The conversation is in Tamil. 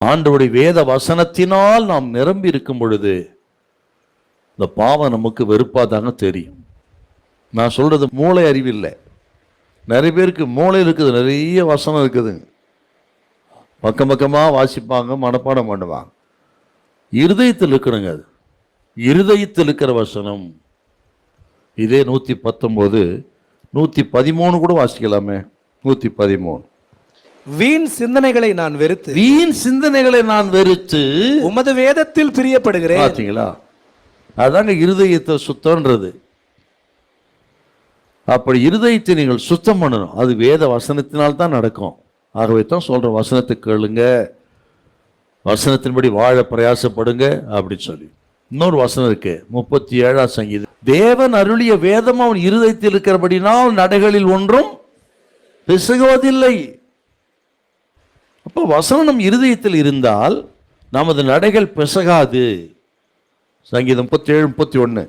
ஆண்டவருடைய வேத வசனத்தினால் நாம் நிரம்பி இருக்கும் பொழுது இந்த பாவம் நமக்கு வெறுப்பாதாங்க தெரியும். நான் சொல்றது மூளை அறிவில்லை. நிறைய பேருக்கு மூளை இருக்குது, நிறைய வசனம் இருக்குதுங்க, பக்கம் பக்கமாக வாசிப்பாங்க, மனப்பாடம் பண்ணுவாங்க. இருதயத்தில் இருக்கணுங்க. அது இருதயத்தில் இருக்கிற வசனம். இதே 119 113 கூட வாசிக்கலாமே. 113 வீண் சிந்தனைகளை நான் வெறுத்து, வீண் சிந்தனைகளை நான் வெறுத்து உமது வேதத்தில் பிரியப்படுகிறேன். பார்த்தீங்களா? அதாங்க இருதயத்தை சுத்தம்ன்றது. அப்படி இருதயத்தை நீங்கள் சுத்தம் பண்ணணும். அது வேத வசனத்தினால் தான் நடக்கும். ஆகவே தான் சொல்ற, வசனத்தை கேளுங்க, வசனத்தின்படி வாழ பிரயாசப்படுங்க அப்படின்னு சொல்லி. இன்னொரு வசனம் இருக்கு, 37ஆம் சங்கீதம். தேவன் அருளிய வேதம் அவன் இருதயத்தில் இருக்கிறபடினால் நடைகளில் ஒன்றும் பிசகுவதில்லை. அப்போ வசனம் நம் இருதயத்தில் இருந்தால் நமது நடைகள் பிசகாது. சங்கீதம் 37:31.